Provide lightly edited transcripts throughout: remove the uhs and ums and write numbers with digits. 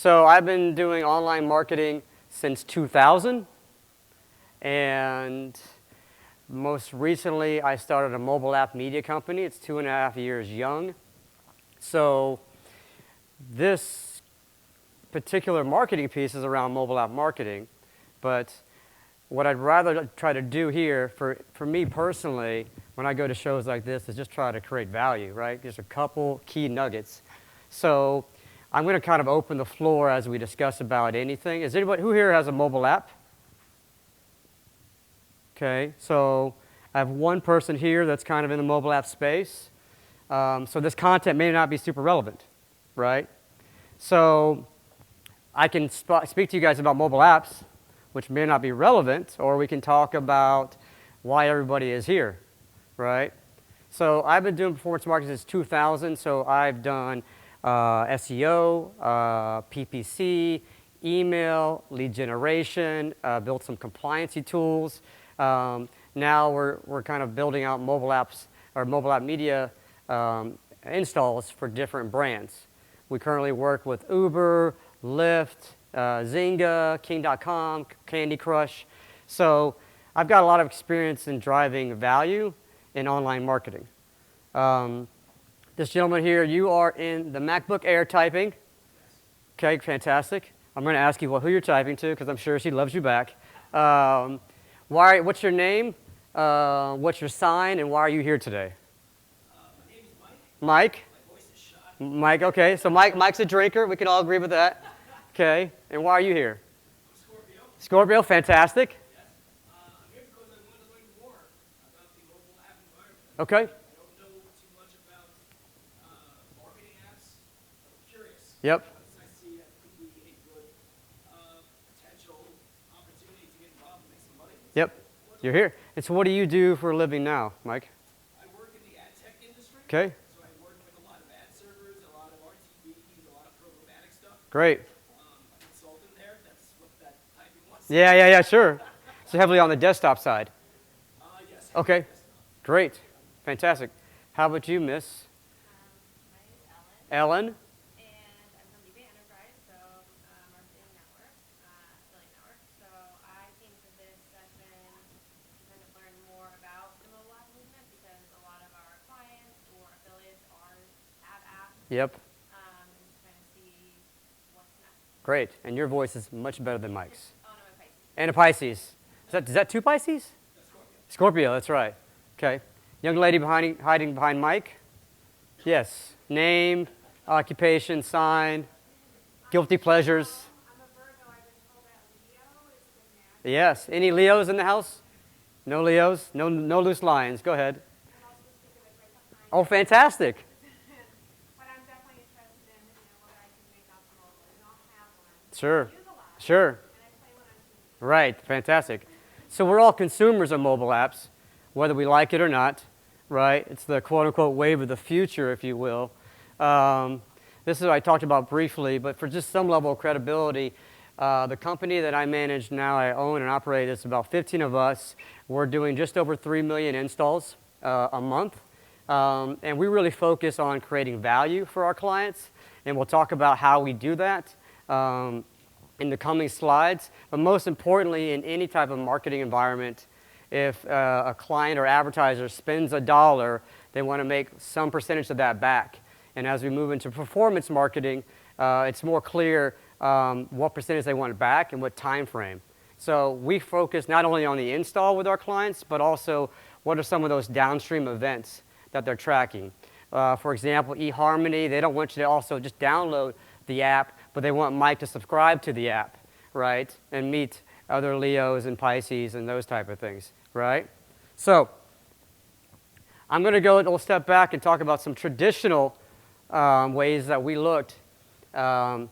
So I've been doing online marketing since 2000, and most recently I started a mobile app media company. It's 2.5 years young. So this particular marketing piece is around mobile app marketing, but what I'd rather try to do here, for me personally, when I go to shows like this, is just try to create value, right? There's a couple key nuggets. So I'm going to kind of open the floor as we discuss about anything. Is anybody, who here has a mobile app? Okay, so I have one person here that's kind of in the mobile app space. So this content may not be super relevant, right? So I can speak to you guys about mobile apps, which may not be relevant, or we can talk about why everybody is here, right? So I've been doing performance marketing since 2000, so I've done SEO, PPC, email, lead generation, built some compliancy tools. Now we're kind of building out mobile apps or mobile app media installs for different brands. We currently work with Uber, Lyft, Zynga, King.com, Candy Crush. So I've got a lot of experience in driving value in online marketing. This gentleman here, you are in the MacBook Air typing. Okay, fantastic. I'm going to ask you who you're typing to because I'm sure she loves you back. What's your name? What's your sign? And why are you here today? My name is Mike. Mike? My voice is shot. Mike, okay. So Mike's a drinker. We can all agree with that. Okay. And why are you here? I'm Scorpio. Scorpio, fantastic. Yes. I'm here because I want to learn more about the mobile app environment. Okay. I don't know too much about marketing apps. I'm curious. Yep. Once I see that could be a good potential opportunity to get involved and make some money. Yep. You're here. And so what do you do for a living now, Mike? I work in the ad tech industry. Okay. So I work with a lot of ad servers, a lot of RTBs, a lot of programmatic stuff. Great. A consultant there. That's what that typing was. Yeah, sure. So heavily on the desktop side. Yes. Okay. Great. Fantastic. How about you, Miss? My name is Ellen, Ellen? and I'm from eBay Enterprise, so marketing network, affiliate network. So I came to this session to kind of learn more about the mobile app movement because a lot of our clients or affiliates have apps, Yep. and just kind of see what's next. Great. And your voice is much better than Mike's. Oh no, my Pisces. And a Pisces. Is that two Pisces? Scorpio, that's right. Okay. Young lady hiding behind Mike? Yes. Name, occupation, sign, guilty pleasures. I'm a Virgo. I've been told that Leo is the man. Yes. Any Leos in the house? No Leos? No loose lions. Go ahead. I'm also the speaker that's right behind. Oh, fantastic. But I'm definitely interested in what I can make out the mobile. We don't have one. Sure. I use a lot. Sure. And I play when I'm teaching. Right. Fantastic. So we're all consumers of mobile apps, whether we like it or not, right? It's the quote-unquote wave of the future, if you will. This is what I talked about briefly, but for just some level of credibility, the company that I manage now, I own and operate, it's about 15 of us. We're doing just over 3 million installs a month. And we really focus on creating value for our clients. And we'll talk about how we do that in the coming slides. But most importantly, in any type of marketing environment, if a client or advertiser spends $1, they want to make some percentage of that back. And as we move into performance marketing, it's more clear what percentage they want back and what time frame. So we focus not only on the install with our clients, but also what are some of those downstream events that they're tracking. For example, eHarmony, they don't want you to also just download the app, but they want Mike to subscribe to the app, right? And meet other Leos and Pisces and those type of things, right? So I'm going to go a little step back and talk about some traditional ways that we looked kind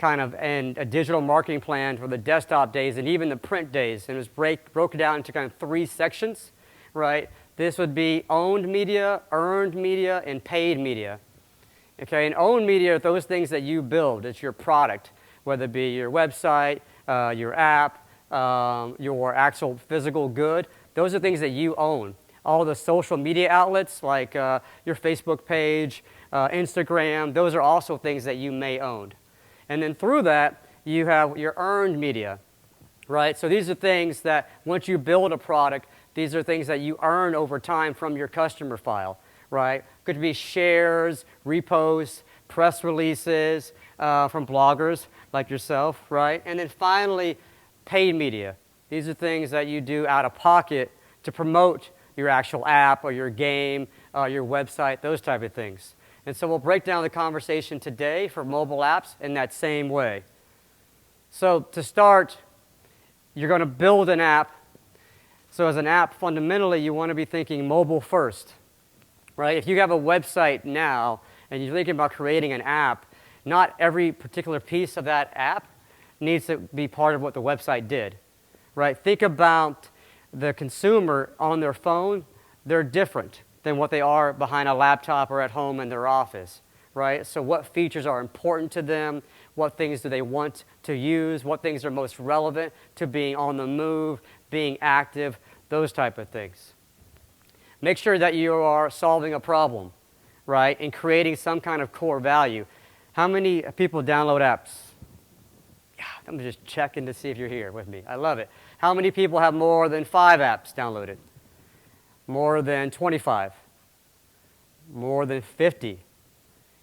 of in a digital marketing plan for the desktop days and even the print days. And it was broken down into kind of 3 sections, right? This would be owned media, earned media, and paid media. Okay, and owned media are those things that you build. It's your product, whether it be your website, your app, your actual physical good. Those are things that you own. All the social media outlets like your Facebook page, Instagram, those are also things that you may own. And then through that, you have your earned media, right? So these are things that once you build a product, these are things that you earn over time from your customer file, right? Could be shares, reposts, press releases from bloggers like yourself, right? And then finally, paid media. These are things that you do out of pocket to promote your actual app or your game, your website, those type of things. And so we'll break down the conversation today for mobile apps in that same way. So to start, you're going to build an app. So as an app, fundamentally, you want to be thinking mobile first, right? If you have a website now and you're thinking about creating an app, not every particular piece of that app needs to be part of what the website did, right? Think about the consumer on their phone. They're different than what they are behind a laptop or at home in their office, right? So what features are important to them? What things do they want to use? What things are most relevant to being on the move, being active, those type of things. Make sure that you are solving a problem, right, and creating some kind of core value. How many people download apps? Yeah, I'm just checking to see if you're here with me. I love it. How many people have more than 5 apps downloaded? More than 25? More than 50?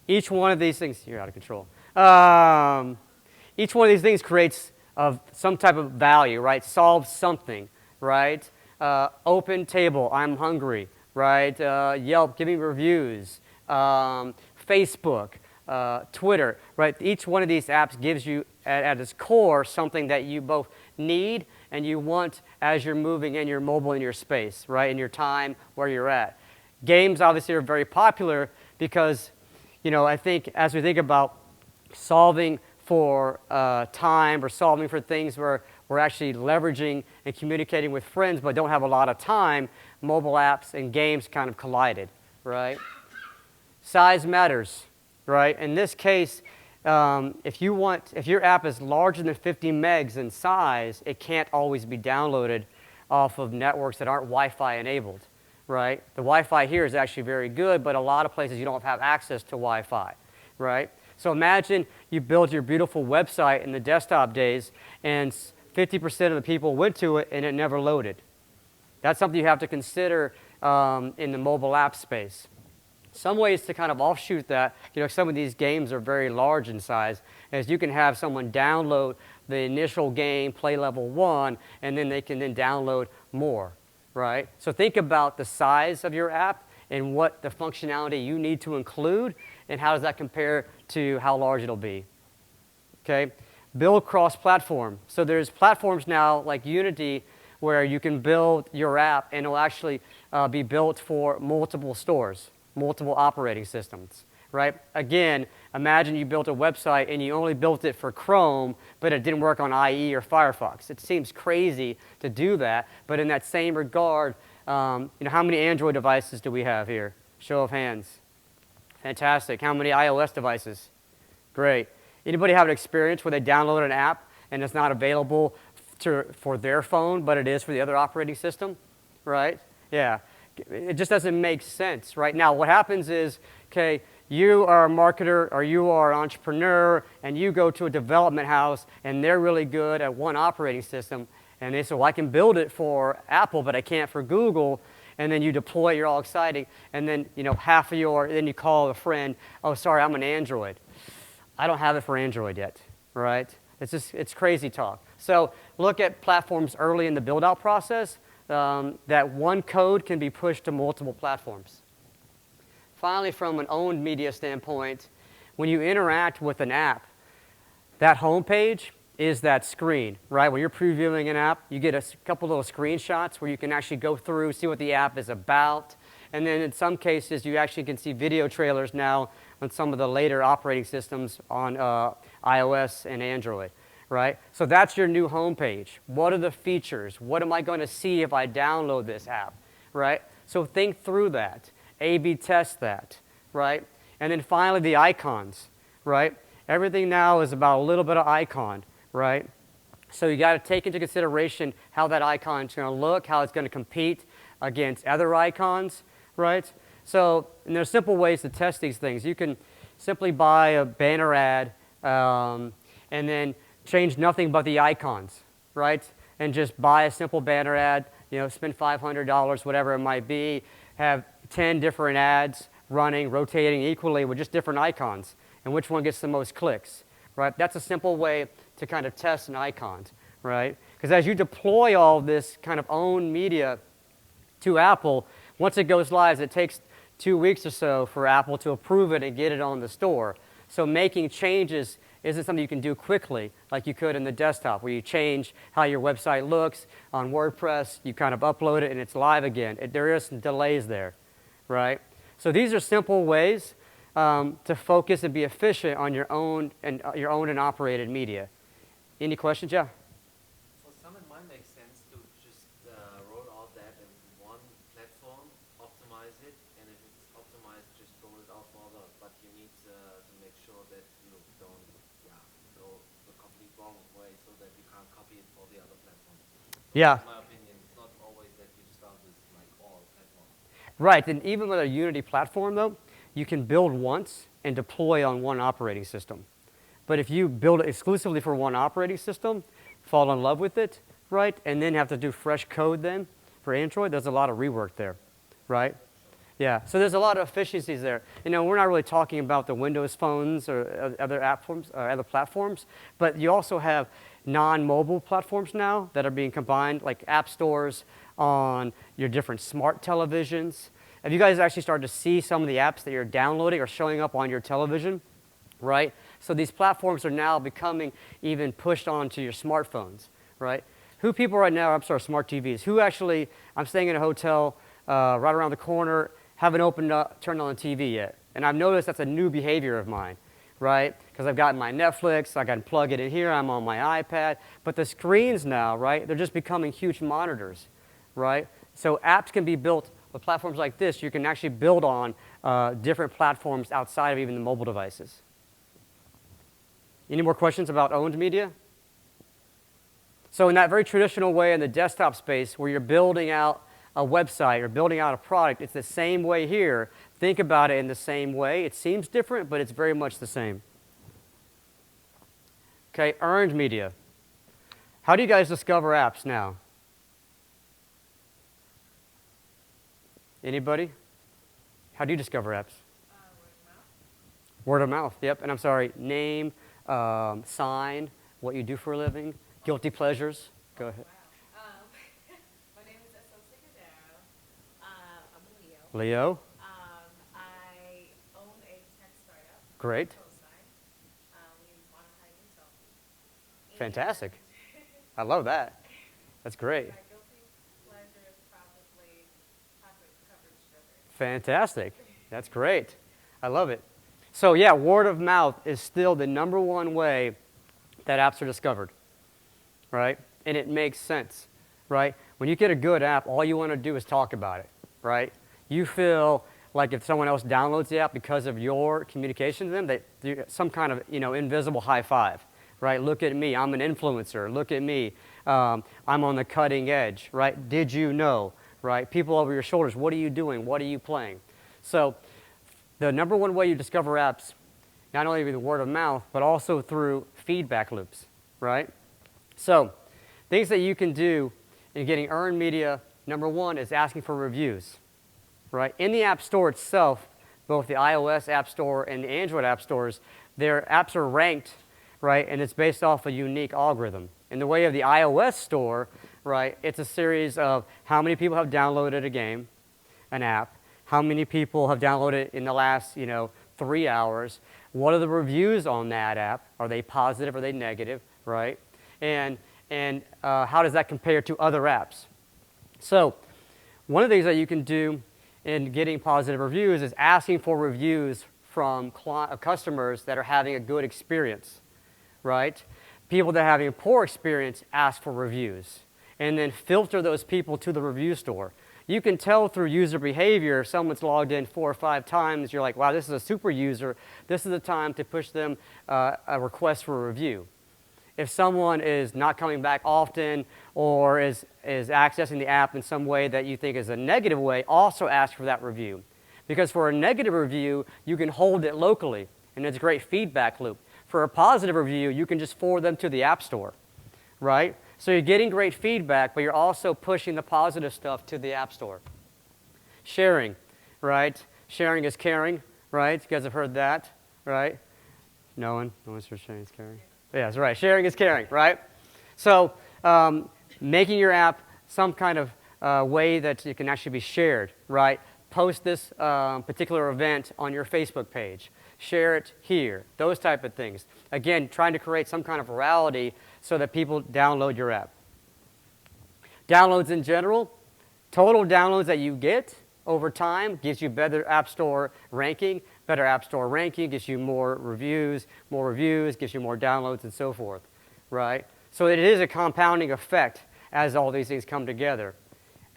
Each one of these things, you're out of control. Each one of these things creates some type of value, right? Solves something, right? Open table, I'm hungry, right? Yelp, give me reviews. Facebook, Twitter, right? Each one of these apps gives you, at its core, something that you both need and you want as you're moving in your mobile in your space, right? In your time where you're at. Games obviously are very popular because, I think as we think about solving for time or solving for things where we're actually leveraging and communicating with friends but don't have a lot of time, mobile apps and games kind of collided, right? Size matters, right? In this case, if your app is larger than 50 megs in size, it can't always be downloaded off of networks that aren't Wi-Fi enabled, right? The Wi-Fi here is actually very good, but a lot of places you don't have access to Wi-Fi, right? So imagine you build your beautiful website in the desktop days and 50% of the people went to it and it never loaded. That's something you have to consider in the mobile app space. Some ways to kind of offshoot that, some of these games are very large in size, as you can have someone download the initial game, play level 1, and then they can then download more, right? So think about the size of your app and what the functionality you need to include, and how does that compare to how large it'll be, okay? Build cross-platform. So there's platforms now like Unity where you can build your app and it'll actually be built for multiple stores, multiple operating systems, right? Again, imagine you built a website and you only built it for Chrome, but it didn't work on IE or Firefox. It seems crazy to do that, but in that same regard, how many Android devices do we have here? Show of hands. Fantastic. How many iOS devices? Great. Anybody have an experience where they download an app and it's not available for their phone, but it is for the other operating system, right? Yeah. It just doesn't make sense, right? Now, what happens is, okay, you are a marketer or you are an entrepreneur and you go to a development house and they're really good at one operating system and they say, well, I can build it for Apple, but I can't for Google. And then you deploy it, you're all exciting, and then, then you call a friend, oh, sorry, I'm an Android. I don't have it for Android yet, right? It's crazy talk. So look at platforms early in the build-out process. That one code can be pushed to multiple platforms. Finally, from an owned media standpoint, when you interact with an app, that home page is that screen, right? When you're previewing an app, you get a couple little screenshots where you can actually go through, see what the app is about. And then in some cases, you actually can see video trailers now on some of the later operating systems on iOS and Android, right? So that's your new homepage. What are the features? What am I going to see if I download this app, right? So think through that. A/B test that, right? And then finally, the icons, right? Everything now is about a little bit of icon, right? So you got to take into consideration how that icon is going to look, how it's going to compete against other icons, right? So, and there's simple ways to test these things. You can simply buy a banner ad And then change nothing but the icons, right? And just buy a simple banner ad, spend $500, whatever it might be, have 10 different ads running, rotating equally with just different icons, and which one gets the most clicks, right? That's a simple way to kind of test an icon, right? Because as you deploy all this kind of owned media to Apple, once it goes live, it takes 2 weeks or so for Apple to approve it and get it on the store. So making changes isn't something you can do quickly like you could in the desktop, where you change how your website looks on WordPress, you kind of upload it, and it's live again. There is some delays there, right? So these are simple ways to focus and be efficient on your own and operated media. Any questions? Yeah? For some, it might make sense to just roll out that in one platform, optimize it, and if it's optimized, just roll it out for others. But you need to make sure that you don't go the complete wrong way so that you can't copy it for the other platforms. Yeah. In my opinion, it's not always that you start with like all platforms. Right, and even with a Unity platform, though, you can build once and deploy on one operating system. But if you build it exclusively for one operating system, fall in love with it, right, and then have to do fresh code then for Android, there's a lot of rework there, right? Yeah, so there's a lot of efficiencies there. We're not really talking about the Windows phones or other platforms, but you also have non-mobile platforms now that are being combined, like app stores on your different smart televisions. Have you guys actually started to see some of the apps that you're downloading or showing up on your television, right? So these platforms are now becoming even pushed onto your smartphones, right? Smart TVs. Who actually, I'm staying in a hotel right around the corner, haven't turned on the TV yet. And I've noticed that's a new behavior of mine, right? Because I've got my Netflix, I can plug it in here, I'm on my iPad. But the screens now, right, they're just becoming huge monitors, right? So apps can be built with platforms like this. You can actually build on different platforms outside of even the mobile devices. Any more questions about owned media? So in that very traditional way in the desktop space where you're building out a website or building out a product, it's the same way here. Think about it in the same way. It seems different, but it's very much the same. Okay, earned media. How do you guys discover apps now? Anybody? How do you discover apps? Word of mouth, yep. And I'm sorry, name, sign, what you do for a living, guilty pleasures. Go ahead. Wow. My name is Esel Sigadero. I'm Leo. Leo, I own a tech startup. great, Co-sign. We monetize in selfies. fantastic. I love that. That's great. My guilty pleasure is probably chocolate covered strawberries. Fantastic. That's great. I love it. So yeah, word of mouth is still the #1 way that apps are discovered, right? And it makes sense, right? When you get a good app, all you want to do is talk about it, right? You feel like if someone else downloads the app because of your communication to them, that some kind of invisible high five, right? Look at me, I'm an influencer. Look at me, I'm on the cutting edge, right? Did you know, right? People over your shoulders, what are you doing? What are you playing? So the #1 way you discover apps, not only with word of mouth, but also through feedback loops, right? So things that you can do in getting earned media, #1 is asking for reviews, right? In the App Store itself, both the iOS App Store and the Android App Stores, their apps are ranked, right? And it's based off a unique algorithm. In the way of the iOS Store, right, it's a series of how many people have downloaded a game, an app, how many people have downloaded it in the last, 3 hours, what are the reviews on that app, are they positive, are they negative, right? And how does that compare to other apps? So one of the things that you can do in getting positive reviews is asking for reviews from customers that are having a good experience, right? People that are having a poor experience ask for reviews, and then filter those people to the review store. You can tell through user behavior if someone's logged in 4 or 5 times, you're like, wow, this is a super user. This is the time to push them a request for a review. If someone is not coming back often or is accessing the app in some way that you think is a negative way, also ask for that review. Because for a negative review, you can hold it locally, and it's a great feedback loop. for a positive review, you can just forward them to the App Store, right? So you're getting great feedback, but you're also pushing the positive stuff to the App Store. Sharing, right? Sharing is caring, right? You guys have heard that, right? No one's for sharing is caring. Yeah, that's right. Sharing is caring, right? So making your app some kind of way that it can actually be shared, right? Post this particular event on your Facebook page. Share it here. Those type of things. Again, trying to create some kind of virality so that people download your app. Downloads in general, total downloads that you get over time gives you better App Store ranking. Better App Store ranking gives you more reviews gives you more downloads and so forth, right? So it is a compounding effect as all these things come together.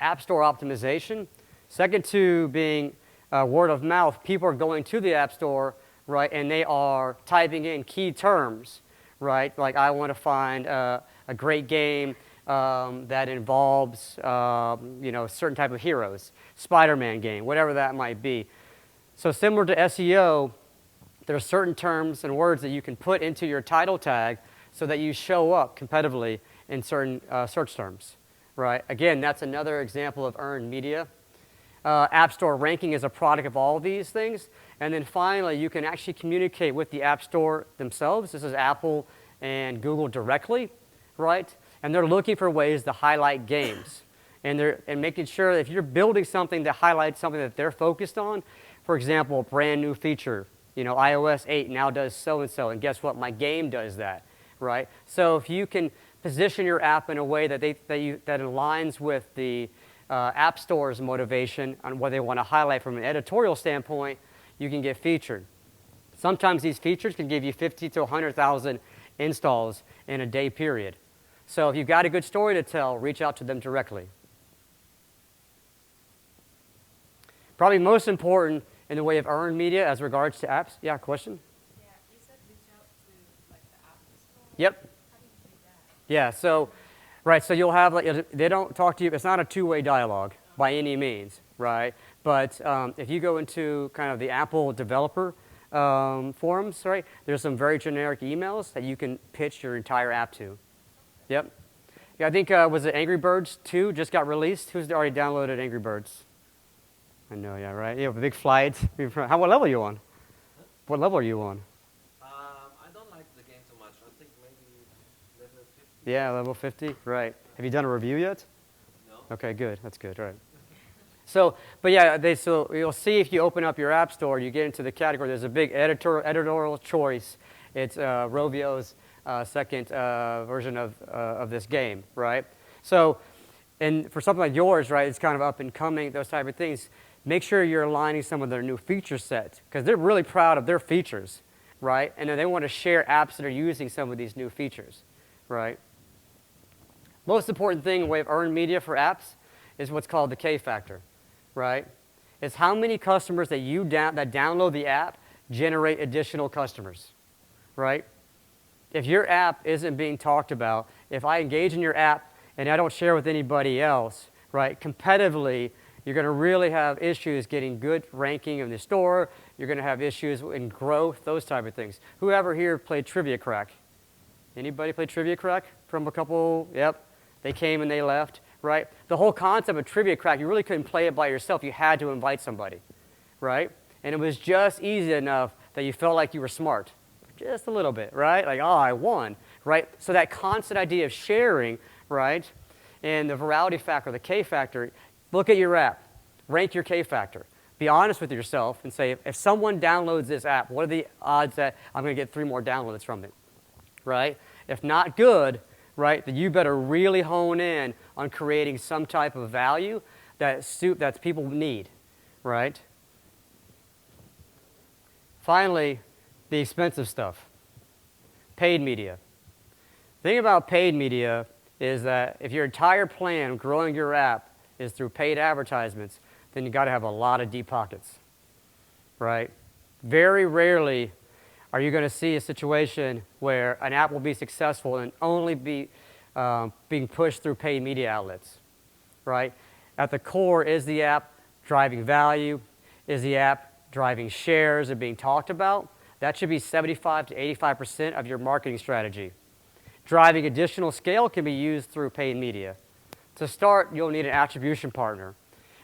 App Store optimization. Second to being word of mouth, people are going to the App Store, right, and they are typing in key terms, right? Like I want to find a great game that involves, a certain type of heroes, Spider-Man game, whatever that might be. So similar to SEO, there are certain terms and words that you can put into your title tag so that you show up competitively in certain search terms, right? Again, that's another example of earned media. App Store ranking is a product of all of these things. And then finally, you can actually communicate with the App Store themselves. This is Apple and Google directly, right? And they're looking for ways to highlight games. And making sure that if you're building something that highlights something that they're focused on, for example, a brand new feature, iOS 8 now does so-and-so, and guess what? My game does that, right? So if you can position your app in a way that aligns with the App Store's motivation on what they want to highlight from an editorial standpoint, you can get featured. Sometimes these features can give you 50 to 100,000 installs in a day period. So if you've got a good story to tell, reach out to them directly. Probably most important in the way of earned media as regards to apps. Yeah, question? Yeah, you said reach out to like the App Store. Yep. How do you do that? Yeah, so you'll have, they don't talk to you, it's not a two-way dialogue by any means, right? But if you go into kind of the Apple developer forums, right, there's some very generic emails that you can pitch your entire app to. Yep. Yeah, I think, was it Angry Birds 2 just got released? Who's already downloaded Angry Birds? I know, yeah, right? You have a big flight. What level are you on? What level are you on? I don't like the game too much. I think maybe level 50. Yeah, level 50, right. Have you done a review yet? No. Okay, good. That's good, right. So you'll see if you open up your app store, you get into the category, there's a big editorial choice. It's Rovio's second version of this game, right? So, and for something like yours, right, it's kind of up and coming, those type of things. Make sure you're aligning some of their new feature sets because they're really proud of their features, right? And then they want to share apps that are using some of these new features, right? Most important thing in way of earned media for apps is what's called the K factor, right? It's how many customers that that download the app generate additional customers, right? If your app isn't being talked about, if I engage in your app and I don't share with anybody else, right, competitively, you're going to really have issues getting good ranking in the store. You're going to have issues in growth, those type of things. Whoever here played Trivia Crack? Anybody play Trivia Crack from a couple? Yep. They came and they left, right? The whole concept of Trivia Crack, you really couldn't play it by yourself. You had to invite somebody, right? And it was just easy enough that you felt like you were smart. Just a little bit, right? Like, oh, I won, right? So that constant idea of sharing, right, and the virality factor, the K factor, look at your app, rank your K factor. Be honest with yourself and say, if someone downloads this app, what are the odds that I'm going to get 3 more downloads from it, right? If not good, right, then you better really hone in on creating some type of value that people need, right? Finally, the expensive stuff, paid media. The thing about paid media is that if your entire plan of growing your app is through paid advertisements, then you got to have a lot of deep pockets, right? Very rarely are you going to see a situation where an app will be successful and only be being pushed through paid media outlets, right? At the core, is the app driving value? Is the app driving shares and being talked about? That should be 75 to 85% of your marketing strategy. Driving additional scale can be used through paid media. To start, you'll need an attribution partner.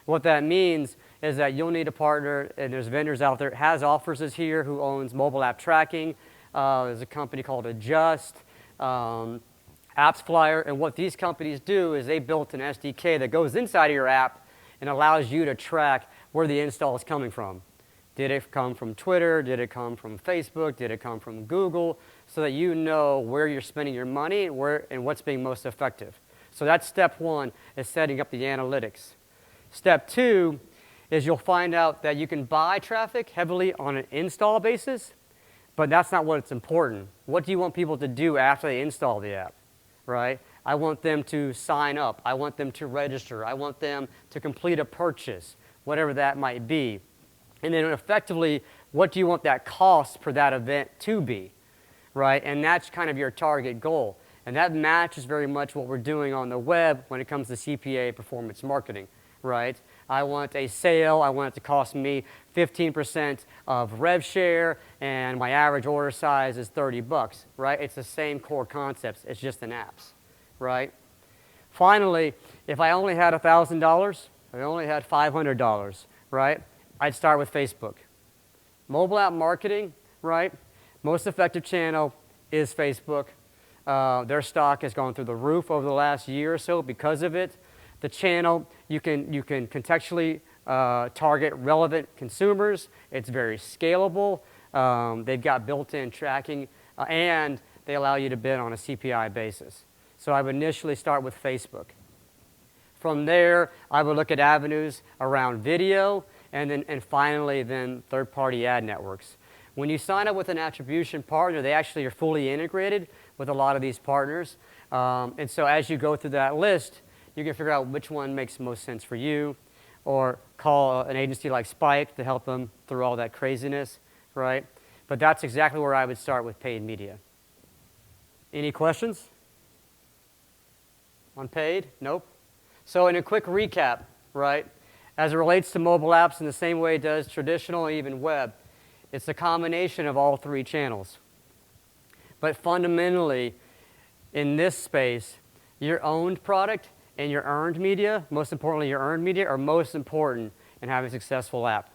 What that means is that you'll need a partner, and there's vendors out there. Has Offers is here, who owns mobile app tracking. There's a company called Adjust, Apps Flyer, and what these companies do is they built an SDK that goes inside of your app and allows you to track where the install is coming from. Did it come from Twitter? Did it come from Facebook? Did it come from Google? So that you know where you're spending your money and what's being most effective. So that's step one, is setting up the analytics. Step two is you'll find out that you can buy traffic heavily on an install basis, but that's not what's important. What do you want people to do after they install the app, right? I want them to sign up. I want them to register. I want them to complete a purchase, whatever that might be. And then effectively, what do you want that cost for that event to be, right? And that's kind of your target goal. And that matches very much what we're doing on the web when it comes to CPA performance marketing, right? I want a sale. I want it to cost me 15% of rev share, and my average order size is 30 bucks, right? It's the same core concepts. It's just in apps, right? Finally, if I only had $1,000, if I only had $500, right, I'd start with Facebook. Mobile app marketing, right? Most effective channel is Facebook. Their stock has gone through the roof over the last year or so because of it. The channel, you can contextually target relevant consumers. It's very scalable. They've got built-in tracking, and they allow you to bid on a CPI basis. So I would initially start with Facebook. From there, I would look at avenues around video, and finally then third-party ad networks. When you sign up with an attribution partner, they actually are fully integrated with a lot of these partners. And so as you go through that list, you can figure out which one makes most sense for you, or call an agency like Spike to help them through all that craziness, right? But that's exactly where I would start with paid media. Any questions on paid? Nope. So in a quick recap, right, as it relates to mobile apps in the same way it does traditional and even web, it's a combination of all three channels. But fundamentally, in this space, your owned product and your earned media, most importantly your earned media, are most important in having a successful app.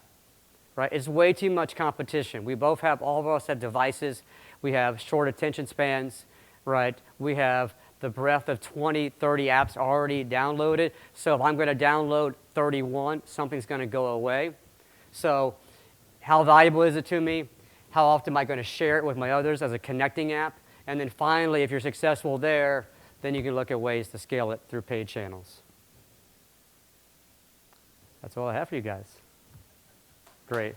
Right? It's way too much competition. All of us have devices. We have short attention spans, right? We have the breadth of 20, 30 apps already downloaded. So if I'm going to download 31, something's going to go away. So how valuable is it to me? How often am I going to share it with my others as a connecting app? And then finally, if you're successful there, then you can look at ways to scale it through paid channels. That's all I have for you guys. Great.